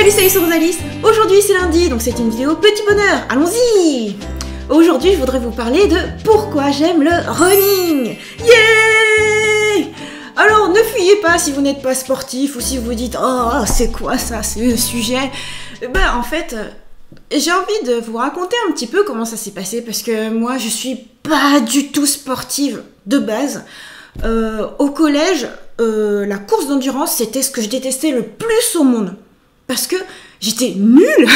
Salut, c'est Rosalis. Aujourd'hui c'est lundi, donc c'est une vidéo petit bonheur. Allons-y. Aujourd'hui je voudrais vous parler de pourquoi j'aime le running. Yeah. Alors ne fuyez pas si vous n'êtes pas sportif ou si vous dites oh c'est quoi ça, c'est le sujet. Ben en fait j'ai envie de vous raconter un petit peu comment ça s'est passé parce que moi je suis pas du tout sportive de base. Au collège, la course d'endurance c'était ce que je détestais le plus au monde. Parce que j'étais nulle.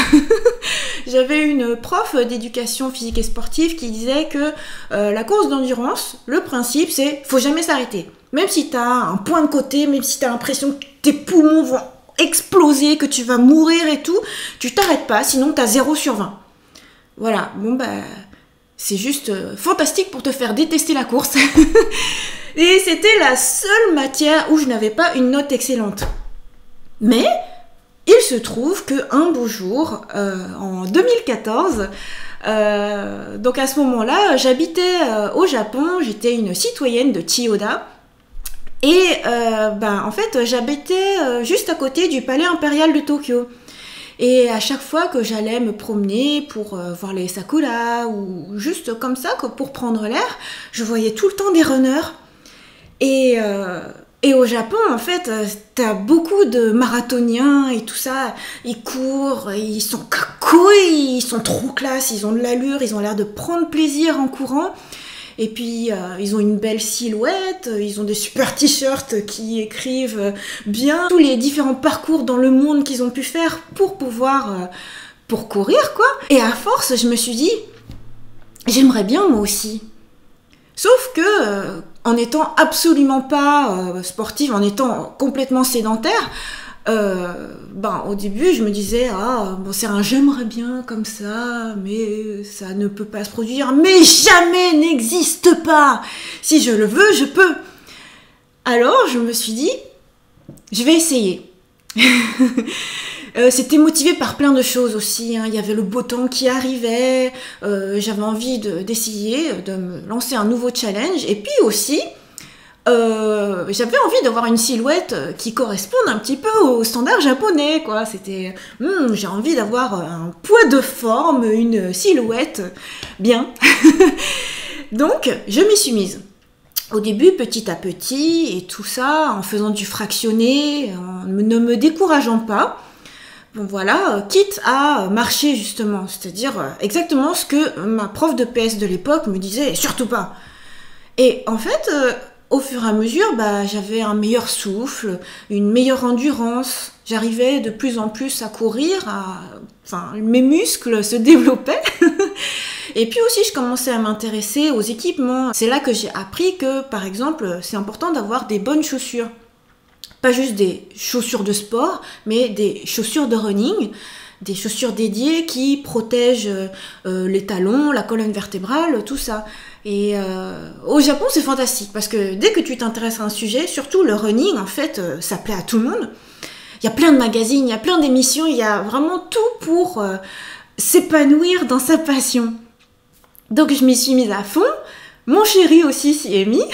J'avais une prof d'éducation physique et sportive qui disait que la course d'endurance, le principe c'est faut jamais s'arrêter. Même si t'as un point de côté, même si t'as l'impression que tes poumons vont exploser, que tu vas mourir et tout, tu t'arrêtes pas, sinon t'as 0 sur 20. Voilà, bon bah c'est juste fantastique pour te faire détester la course. Et c'était la seule matière où je n'avais pas une note excellente. Mais il se trouve qu'un beau jour, en 2014, donc à ce moment-là, j'habitais au Japon, j'étais une citoyenne de Chiyoda, et en fait, j'habitais juste à côté du palais impérial de Tokyo. Et à chaque fois que j'allais me promener pour voir les sakura, ou juste comme ça, pour prendre l'air, je voyais tout le temps des runners. Et au Japon, en fait, t'as beaucoup de marathoniens et tout ça. Ils courent, ils sont kakoi, ils sont trop classe, ils ont de l'allure, ils ont l'air de prendre plaisir en courant. Et puis, ils ont une belle silhouette, ils ont des super t-shirts qui écrivent bien tous les différents parcours dans le monde qu'ils ont pu faire pour pouvoir, pour courir, quoi. Et à force, je me suis dit, j'aimerais bien moi aussi. Sauf que, en étant absolument pas sportive, en étant complètement sédentaire, au début je me disais c'est un j'aimerais bien comme ça, mais ça ne peut pas se produire, mais jamais n'existe pas. Si je le veux, je peux. Alors je me suis dit, je vais essayer. C'était motivé par plein de choses aussi, hein. Il y avait le beau temps qui arrivait, j'avais envie d'essayer de me lancer un nouveau challenge, et puis aussi j'avais envie d'avoir une silhouette qui corresponde un petit peu au standard japonais, quoi. C'était j'ai envie d'avoir un poids de forme, une silhouette bien. Donc je m'y suis mise. Au début, petit à petit, et tout ça, en faisant du fractionné, en ne me décourageant pas. Bon voilà, quitte à marcher justement, c'est-à-dire exactement ce que ma prof de PS de l'époque me disait, surtout pas. Et en fait, au fur et à mesure, j'avais un meilleur souffle, une meilleure endurance, j'arrivais de plus en plus à courir, mes muscles se développaient. Et puis aussi, je commençais à m'intéresser aux équipements. C'est là que j'ai appris que, par exemple, c'est important d'avoir des bonnes chaussures. Pas juste des chaussures de sport, mais des chaussures de running, des chaussures dédiées qui protègent les talons, la colonne vertébrale, tout ça. Et au Japon, c'est fantastique, parce que dès que tu t'intéresses à un sujet, surtout le running, en fait, ça plaît à tout le monde. Il y a plein de magazines, il y a plein d'émissions, il y a vraiment tout pour s'épanouir dans sa passion. Donc je m'y suis mise à fond. Mon chéri aussi s'y est mis.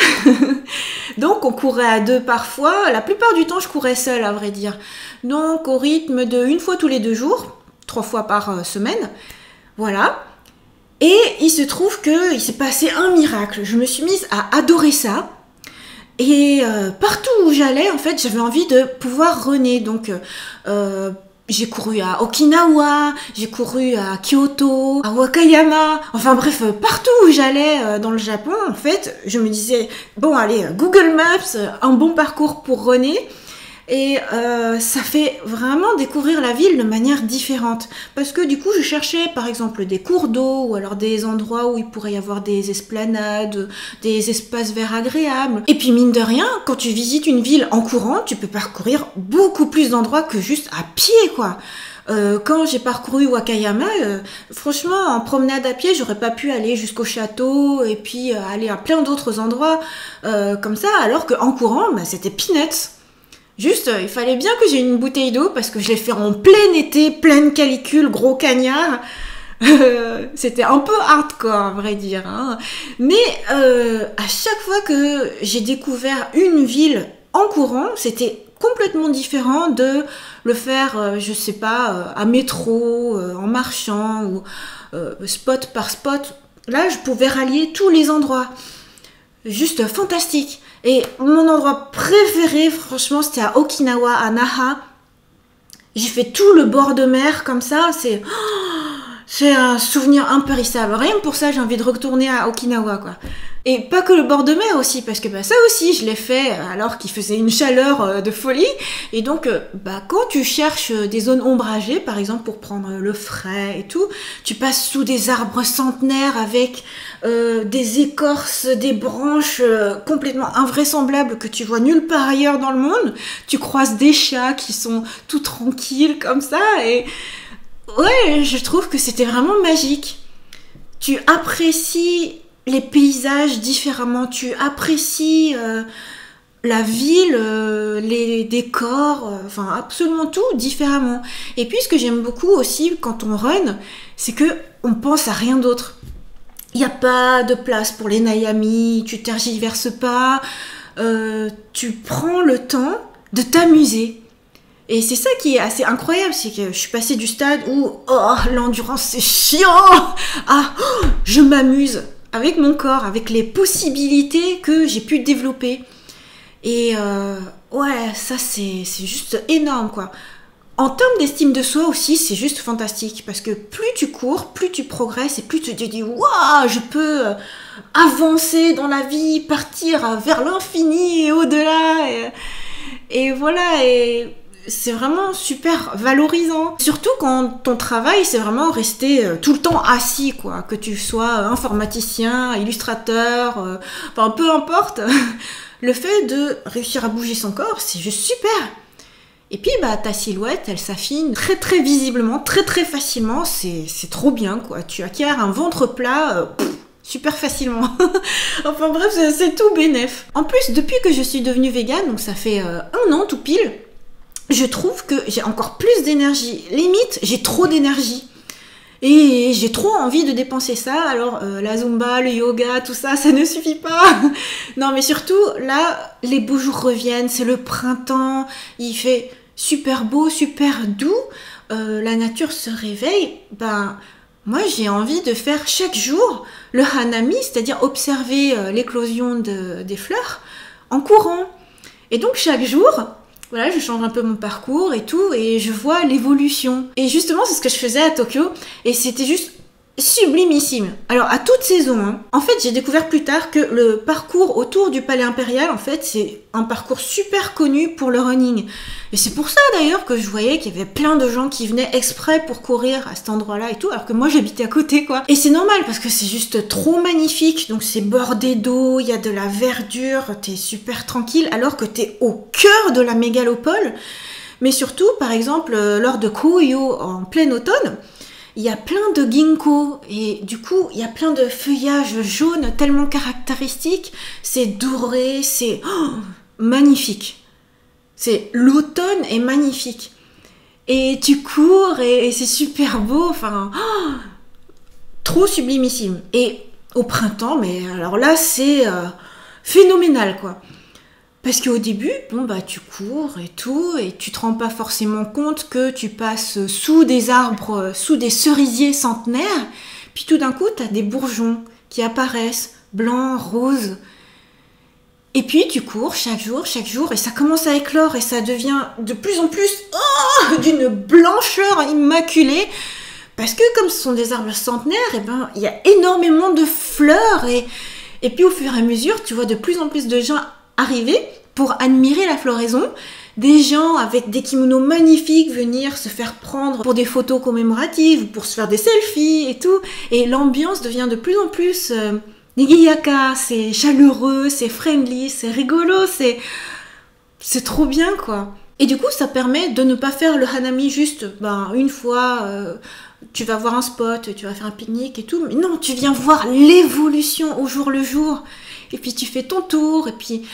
Donc on courait à deux parfois. La plupart du temps, je courais seule, à vrai dire. Donc au rythme de 1 fois tous les 2 jours, 3 fois par semaine. Voilà. Et il se trouve qu'il s'est passé un miracle. Je me suis mise à adorer ça. Et partout où j'allais, en fait, j'avais envie de pouvoir runner. Donc j'ai couru à Okinawa, j'ai couru à Kyoto, à Wakayama, enfin bref, partout où j'allais dans le Japon, en fait, je me disais, bon allez, Google Maps, un bon parcours pour runner, et ça fait vraiment découvrir la ville de manière différente, parce que du coup je cherchais par exemple des cours d'eau, ou alors des endroits où il pourrait y avoir des esplanades, des espaces verts agréables, et puis mine de rien, quand tu visites une ville en courant, tu peux parcourir beaucoup plus d'endroits que juste à pied, quoi. Quand j'ai parcouru Wakayama, franchement, en promenade à pied, j'aurais pas pu aller jusqu'au château et puis aller à plein d'autres endroits comme ça, alors qu'en courant, c'était peanuts. Juste, il fallait bien que j'ai une bouteille d'eau parce que je l'ai fait en plein été, pleine canicule, gros cagnard. C'était un peu hardcore, à vrai dire, hein. Mais à chaque fois que j'ai découvert une ville en courant, c'était complètement différent de le faire, je sais pas, à métro, en marchant, ou spot par spot. Là, je pouvais rallier tous les endroits. Juste fantastique. Et mon endroit préféré, franchement, c'était à Okinawa, à Naha. J'ai fait tout le bord de mer comme ça. C'est un souvenir impérissable. Rien que pour ça, j'ai envie de retourner à Okinawa, quoi. Et pas que le bord de mer aussi, parce que ça aussi, je l'ai fait alors qu'il faisait une chaleur de folie. Et donc, quand tu cherches des zones ombragées, par exemple, pour prendre le frais et tout, tu passes sous des arbres centenaires avec des écorces, des branches complètement invraisemblables que tu vois nulle part ailleurs dans le monde. Tu croises des chats qui sont tout tranquilles comme ça. Et ouais, je trouve que c'était vraiment magique. Tu apprécies les paysages différemment, tu apprécies la ville, les décors, enfin absolument tout différemment. Et puis ce que j'aime beaucoup aussi quand on run, c'est que on pense à rien d'autre. Il n'y a pas de place pour les Nayami, tu tergiverses pas, tu prends le temps de t'amuser. Et c'est ça qui est assez incroyable, c'est que je suis passée du stade où l'endurance c'est chiant, je m'amuse avec mon corps, avec les possibilités que j'ai pu développer. Et ouais, ça c'est juste énorme, quoi. En termes d'estime de soi aussi, c'est juste fantastique, parce que plus tu cours, plus tu progresses, et plus tu te dis « Waouh, je peux avancer dans la vie, partir vers l'infini et au-delà. » Et voilà, et c'est vraiment super valorisant. Surtout quand ton travail, c'est vraiment rester tout le temps assis, quoi. Que tu sois informaticien, illustrateur, enfin peu importe. Le fait de réussir à bouger son corps, c'est juste super. Et puis ta silhouette, elle s'affine très très visiblement, très très facilement. C'est trop bien, quoi. Tu acquiers un ventre plat super facilement. Enfin bref, c'est tout bénef. En plus, depuis que je suis devenue végane, donc ça fait 1 an tout pile, je trouve que j'ai encore plus d'énergie. Limite, j'ai trop d'énergie. Et j'ai trop envie de dépenser ça. Alors, la Zumba, le yoga, tout ça, ça ne suffit pas. Non, mais surtout, là, les beaux jours reviennent. C'est le printemps. Il fait super beau, super doux. La nature se réveille. Moi, j'ai envie de faire chaque jour le hanami, c'est-à-dire observer l'éclosion des fleurs en courant. Et donc, chaque jour, voilà, je change un peu mon parcours et tout, et je vois l'évolution. Et justement, c'est ce que je faisais à Tokyo, et c'était juste sublimissime. Alors, à toute saison, hein, en fait, j'ai découvert plus tard que le parcours autour du Palais Impérial, en fait, c'est un parcours super connu pour le running. Et c'est pour ça, d'ailleurs, que je voyais qu'il y avait plein de gens qui venaient exprès pour courir à cet endroit-là et tout, alors que moi, j'habitais à côté, quoi. Et c'est normal, parce que c'est juste trop magnifique. Donc, c'est bordé d'eau, il y a de la verdure, t'es super tranquille, alors que t'es au cœur de la mégalopole. Mais surtout, par exemple, lors de Koyo, en plein automne, il y a plein de ginkgo et du coup, il y a plein de feuillages jaunes tellement caractéristiques. C'est doré, c'est magnifique. L'automne est magnifique. Et tu cours et c'est super beau, enfin, trop sublimissime. Et au printemps, mais alors là, c'est phénoménal, quoi. Parce qu'au début, tu cours et tout, et tu te rends pas forcément compte que tu passes sous des arbres, sous des cerisiers centenaires, puis tout d'un coup, tu as des bourgeons qui apparaissent, blancs, roses. Et puis tu cours chaque jour, et ça commence à éclore, et ça devient de plus en plus d'une blancheur immaculée, parce que comme ce sont des arbres centenaires, il y a énormément de fleurs, et puis au fur et à mesure, tu vois de plus en plus de gens arriver pour admirer la floraison, des gens avec des kimonos magnifiques venir se faire prendre pour des photos commémoratives ou pour se faire des selfies et tout, et l'ambiance devient de plus en plus nigiyaka, c'est chaleureux, c'est friendly, c'est rigolo, c'est trop bien, quoi. Et du coup, ça permet de ne pas faire le hanami juste une fois, tu vas voir un spot, tu vas faire un pique-nique et tout, mais non, tu viens voir l'évolution au jour le jour. Et puis tu fais ton tour, et puis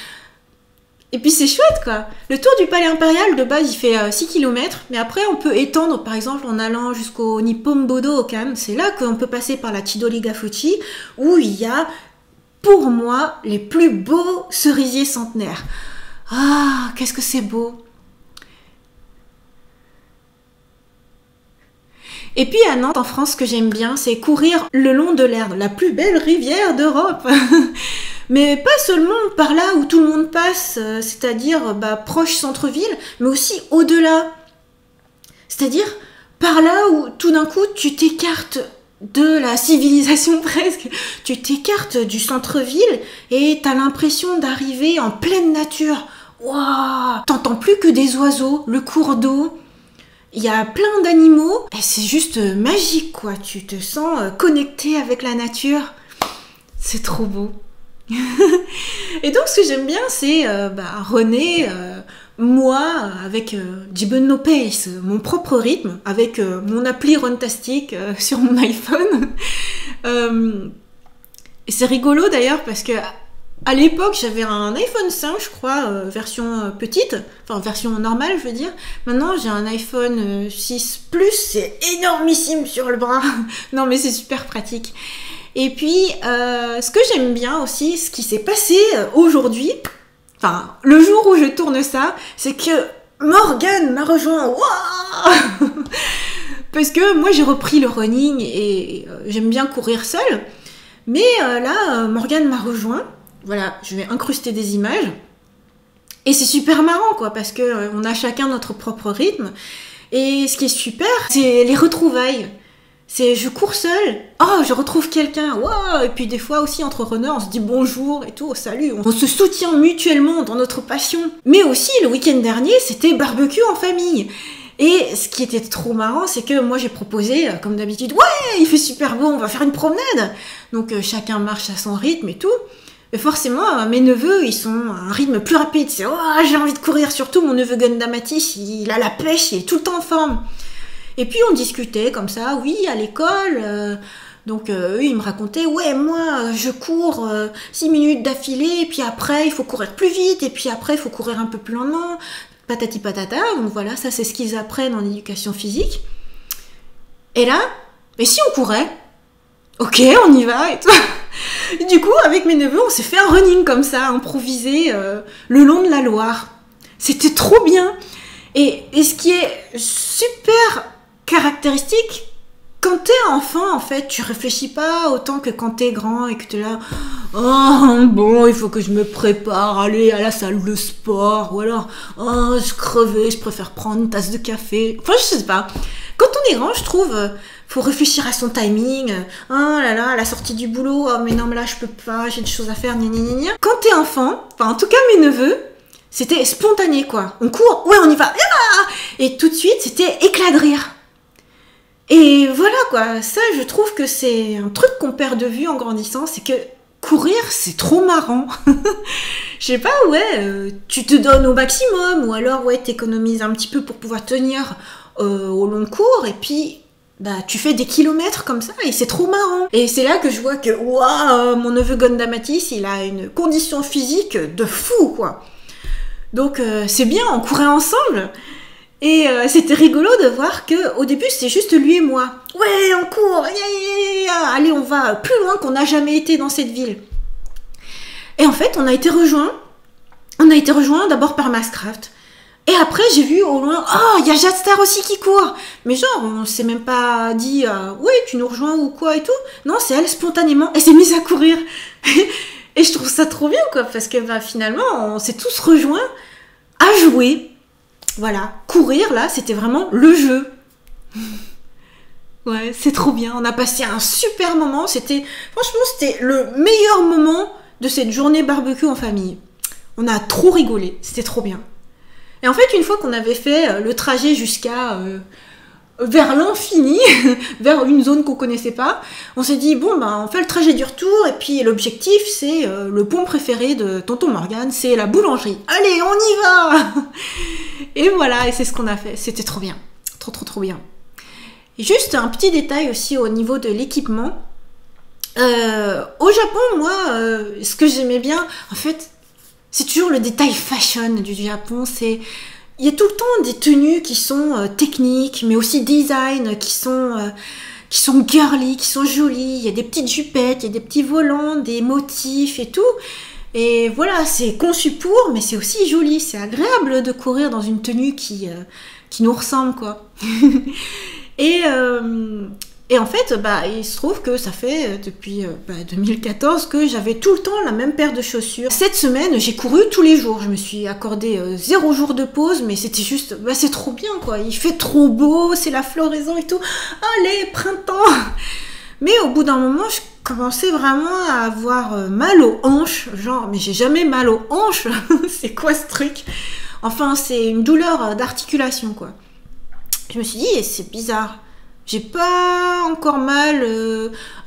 c'est chouette, quoi. Le tour du Palais Impérial, de base, il fait 6 km, mais après, on peut étendre, par exemple, en allant jusqu'au Nippon-Bodo au Cannes. C'est là qu'on peut passer par la Chidori-ga-Fuchi, où il y a, pour moi, les plus beaux cerisiers centenaires. Ah, qu'est-ce que c'est beau! Et puis à Nantes, en France, ce que j'aime bien, c'est courir le long de l'Erdre, la plus belle rivière d'Europe. Mais pas seulement par là où tout le monde passe, c'est-à-dire proche centre-ville, mais aussi au-delà. C'est-à-dire par là où tout d'un coup tu t'écartes de la civilisation presque, tu t'écartes du centre-ville et t'as l'impression d'arriver en pleine nature. Waouh! T'entends plus que des oiseaux, le cours d'eau. Il y a plein d'animaux et c'est juste magique quoi. Tu te sens connecté avec la nature. C'est trop beau. Et donc ce que j'aime bien c'est René, moi avec Jibun no Pace, mon propre rythme, avec mon appli Runtastic sur mon iPhone. Et c'est rigolo d'ailleurs parce que à l'époque j'avais un iPhone 5 je crois, version petite, enfin version normale je veux dire. Maintenant j'ai un iPhone 6 Plus, c'est énormissime sur le bras. Non mais c'est super pratique. Et puis, ce que j'aime bien aussi, ce qui s'est passé aujourd'hui, enfin, le jour où je tourne ça, c'est que Morgane m'a rejoint. Waouh! Parce que moi, j'ai repris le running et j'aime bien courir seule. Mais là, Morgane m'a rejoint. Voilà, je vais incruster des images. Et c'est super marrant, quoi, parce que on a chacun notre propre rythme. Et ce qui est super, c'est les retrouvailles. C'est je cours seule, oh je retrouve quelqu'un, wow! Et puis des fois aussi entre runners on se dit bonjour et tout, oh, salut, on se soutient mutuellement dans notre passion. Mais aussi le week-end dernier c'était barbecue en famille. Et ce qui était trop marrant c'est que moi j'ai proposé comme d'habitude, ouais il fait super beau, on va faire une promenade. Donc chacun marche à son rythme et tout. Et forcément mes neveux ils sont à un rythme plus rapide, c'est oh j'ai envie de courir, surtout mon neveu Gundamatis, il a la pêche, il est tout le temps en forme. Et puis on discutait comme ça, oui, à l'école, donc eux ils me racontaient, ouais moi je cours 6 minutes d'affilée, et puis après il faut courir plus vite, et puis après il faut courir un peu plus lentement, patati patata, donc voilà, ça c'est ce qu'ils apprennent en éducation physique. Et là, mais si on courait, ok on y va, et tout. Et du coup avec mes neveux on s'est fait un running comme ça, improvisé, le long de la Loire. C'était trop bien. Et ce qui est super caractéristique, quand t'es enfant, en fait, tu réfléchis pas autant que quand t'es grand et que t'es là, oh, bon, il faut que je me prépare, aller à la salle de sport, ou alors, oh, je crevais, je préfère prendre une tasse de café. Enfin, je sais pas. Quand on est grand, je trouve, faut réfléchir à son timing. Oh là là, à la sortie du boulot, oh, mais non, mais là, je peux pas, j'ai des choses à faire, gna gna gna gna. Quand t'es enfant, enfin, en tout cas, mes neveux, c'était spontané, quoi. On court, ouais, on y va. Et tout de suite, c'était éclat de rire. Et voilà, quoi. Ça, je trouve que c'est un truc qu'on perd de vue en grandissant, c'est que courir, c'est trop marrant. Je sais pas, ouais, tu te donnes au maximum, ou alors, ouais, t'économises un petit peu pour pouvoir tenir au long cours, et puis, tu fais des kilomètres comme ça, et c'est trop marrant. Et c'est là que je vois que, waouh, mon neveu Gundamatis, il a une condition physique de fou, quoi. Donc c'est bien, on courait ensemble. Et c'était rigolo de voir que au début c'était juste lui et moi. Ouais, on court, allez, on va plus loin qu'on n'a jamais été dans cette ville. Et en fait, on a été rejoints d'abord par Masscraft. Et après, j'ai vu au loin, oh, il y a Jadstar aussi qui court. Mais genre, on s'est même pas dit, oui, tu nous rejoins ou quoi et tout. Non, c'est elle spontanément, elle s'est mise à courir. Et je trouve ça trop bien, quoi, parce que finalement, on s'est tous rejoints à jouer. Voilà, courir, là, c'était vraiment le jeu. Ouais, c'est trop bien. On a passé un super moment. Franchement, c'était le meilleur moment de cette journée barbecue en famille. On a trop rigolé, c'était trop bien. Et en fait, une fois qu'on avait fait le trajet jusqu'à vers l'infini, vers une zone qu'on connaissait pas, on s'est dit, bon, on fait le trajet du retour, et puis l'objectif, c'est le pont préféré de tonton Morgane, c'est la boulangerie. Allez, on y va! Et voilà, et c'est ce qu'on a fait. C'était trop bien. Trop, trop, trop bien. Et juste un petit détail aussi au niveau de l'équipement. Au Japon, moi, ce que j'aimais bien, en fait, c'est toujours le détail fashion du Japon. Il y a tout le temps des tenues qui sont techniques, mais aussi design, qui sont girly, qui sont jolies. Il y a des petites jupettes, il y a des petits volants, des motifs et tout. Et voilà, c'est conçu pour, mais c'est aussi joli. C'est agréable de courir dans une tenue qui nous ressemble, quoi. Et en fait, il se trouve que ça fait depuis 2014 que j'avais tout le temps la même paire de chaussures. Cette semaine, j'ai couru tous les jours. Je me suis accordé 0 jour de pause, mais c'était juste, c'est trop bien quoi. Il fait trop beau, c'est la floraison et tout. Allez, printemps. Mais au bout d'un moment, je commençais vraiment à avoir mal aux hanches. Genre, mais j'ai jamais mal aux hanches. C'est quoi ce truc? Enfin, c'est une douleur d'articulation quoi. Je me suis dit, c'est bizarre. J'ai pas encore mal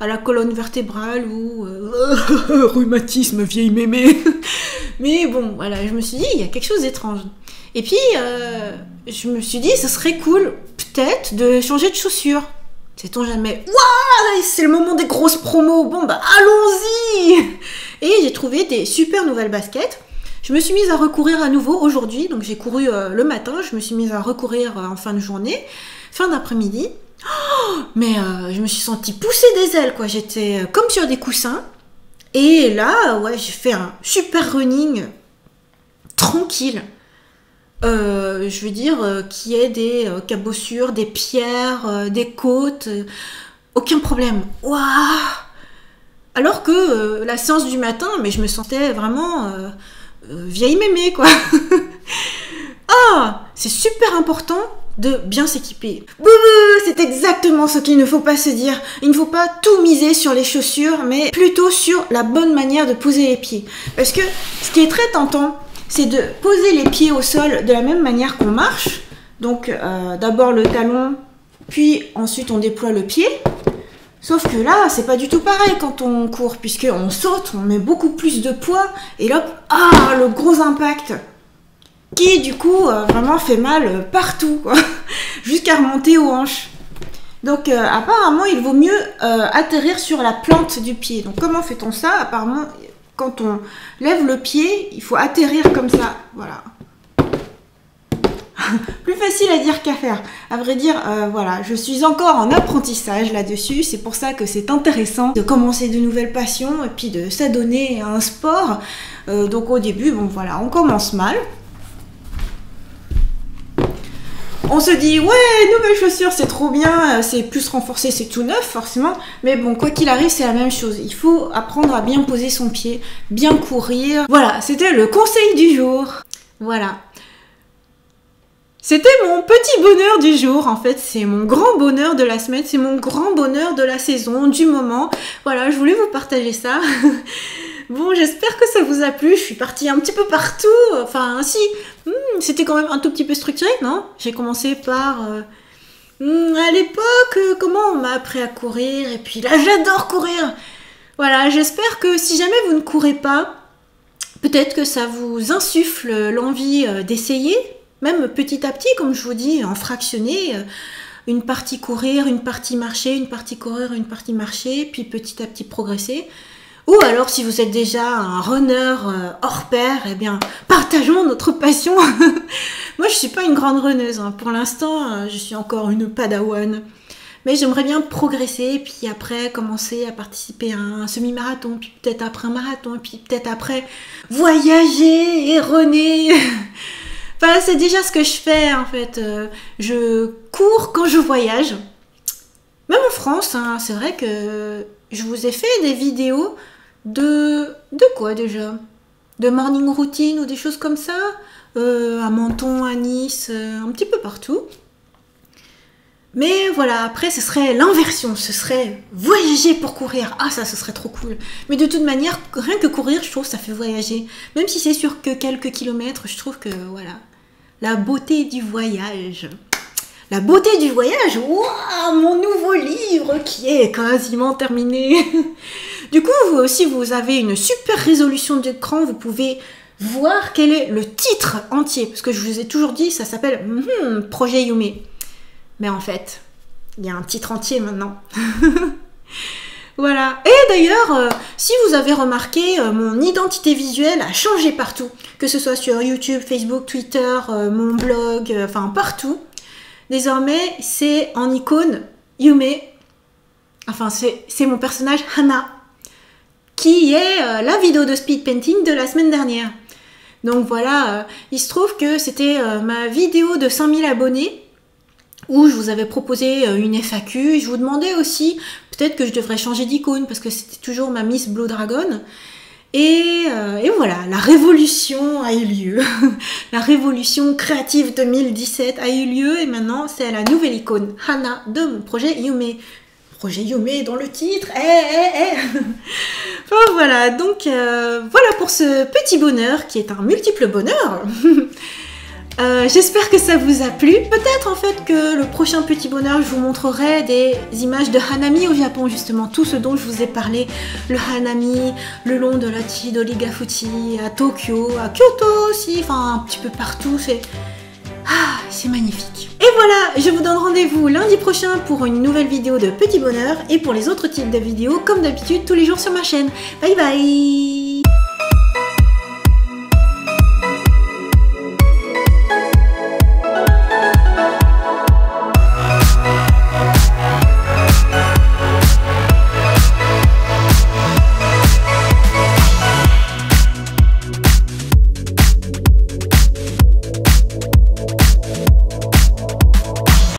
à la colonne vertébrale ou rhumatisme, vieille mémé. Mais bon, voilà, je me suis dit, il y a quelque chose d'étrange. Et puis, je me suis dit, ce serait cool, peut-être, de changer de chaussures. Sait-on jamais? Waouh, c'est le moment des grosses promos. Bon, allons-y! Et j'ai trouvé des super nouvelles baskets. Je me suis mise à recourir à nouveau aujourd'hui. Donc, j'ai couru le matin. Je me suis mise à recourir en fin de journée, fin d'après-midi. Oh, mais je me suis sentie pousser des ailes, quoi. J'étais comme sur des coussins. Et là, ouais, j'ai fait un super running tranquille. Je veux dire, qu'il y ait des cabossures, des pierres, des côtes, aucun problème. Waouh! Alors que la séance du matin, mais je me sentais vraiment vieille mémé, quoi. Ah, c'est super important de bien s'équiper. C'est exactement ce qu'il ne faut pas se dire. Il ne faut pas tout miser sur les chaussures, mais plutôt sur la bonne manière de poser les pieds. Parce que ce qui est très tentant, c'est de poser les pieds au sol de la même manière qu'on marche. Donc d'abord le talon, puis ensuite on déploie le pied. Sauf que là, c'est pas du tout pareil quand on court, puisqu'on saute, on met beaucoup plus de poids, et là, le gros impact qui du coup vraiment fait mal partout, quoi, jusqu'à remonter aux hanches. Donc apparemment il vaut mieux atterrir sur la plante du pied. Donc comment fait-on ça? Apparemment quand on lève le pied, il faut atterrir comme ça, voilà. Plus facile à dire qu'à faire. À vrai dire, voilà, je suis encore en apprentissage là-dessus. C'est pour ça que c'est intéressant de commencer de nouvelles passions et puis de s'adonner à un sport. Donc au début, bon voilà, on commence mal. On se dit, ouais, nouvelles chaussures, c'est trop bien, c'est plus renforcé, c'est tout neuf, forcément. Mais bon, quoi qu'il arrive, c'est la même chose. Il faut apprendre à bien poser son pied, bien courir. Voilà, c'était le conseil du jour. Voilà. C'était mon petit bonheur du jour, en fait. C'est mon grand bonheur de la semaine, c'est mon grand bonheur de la saison, du moment. Voilà, je voulais vous partager ça. Bon, j'espère que ça vous a plu. Je suis partie un petit peu partout. Enfin, si, c'était quand même un tout petit peu structuré, non? J'ai commencé par... à l'époque, comment on m'a appris à courir? Et puis là, j'adore courir. Voilà, j'espère que si jamais vous ne courez pas, peut-être que ça vous insuffle l'envie d'essayer, même petit à petit, comme je vous dis, en fractionné. Une partie courir, une partie marcher, une partie courir, une partie marcher, puis petit à petit progresser. Ou alors, si vous êtes déjà un runner hors pair, eh bien, partageons notre passion. Moi, je suis pas une grande runneuse. Hein. Pour l'instant, je suis encore une padawan. Mais j'aimerais bien progresser, puis après, commencer à participer à un semi-marathon, puis peut-être après un marathon, puis peut-être après voyager et runner. Enfin, c'est déjà ce que je fais, en fait. Je cours quand je voyage. Même en France, hein, c'est vrai que je vous ai fait des vidéos de quoi déjà? De morning routine ou des choses comme ça, à Menton, à Nice, un petit peu partout. Mais voilà, après ce serait l'inversion, ce serait voyager pour courir. Ah ça, ce serait trop cool. Mais de toute manière, rien que courir, je trouve ça fait voyager. Même si c'est sur que quelques kilomètres, je trouve que voilà, la beauté du voyage. La beauté du voyage, waouh, mon nouveau livre qui est quasiment terminé. Du coup, vous aussi, vous avez une super résolution d'écran, vous pouvez voir quel est le titre entier. Parce que je vous ai toujours dit, ça s'appelle Projet Yume. Mais en fait, il y a un titre entier maintenant. Voilà. Et d'ailleurs, si vous avez remarqué, mon identité visuelle a changé partout. Que ce soit sur YouTube, Facebook, Twitter, mon blog, enfin partout. Désormais, c'est en icône Yume, enfin c'est mon personnage Hana, qui est la vidéo de speed painting de la semaine dernière. Donc voilà, il se trouve que c'était ma vidéo de 5000 abonnés où je vous avais proposé une FAQ. Je vous demandais aussi peut-être que je devrais changer d'icône parce que c'était toujours ma Miss Blue Dragon. Et voilà, la révolution a eu lieu. La révolution créative 2017 a eu lieu et maintenant c'est la nouvelle icône Hana de mon projet Yume. Projet Yume dans le titre. Enfin voilà, donc voilà pour ce petit bonheur qui est un multiple bonheur. J'espère que ça vous a plu. Peut-être en fait que le prochain petit bonheur, je vous montrerai des images de Hanami au Japon, justement, tout ce dont je vous ai parlé. Le Hanami, le long de la Chidori Fuji, à Tokyo, à Kyoto aussi, enfin un petit peu partout, c'est magnifique. Et voilà, je vous donne rendez-vous lundi prochain pour une nouvelle vidéo de Petit Bonheur et pour les autres types de vidéos, comme d'habitude, tous les jours sur ma chaîne. Bye bye!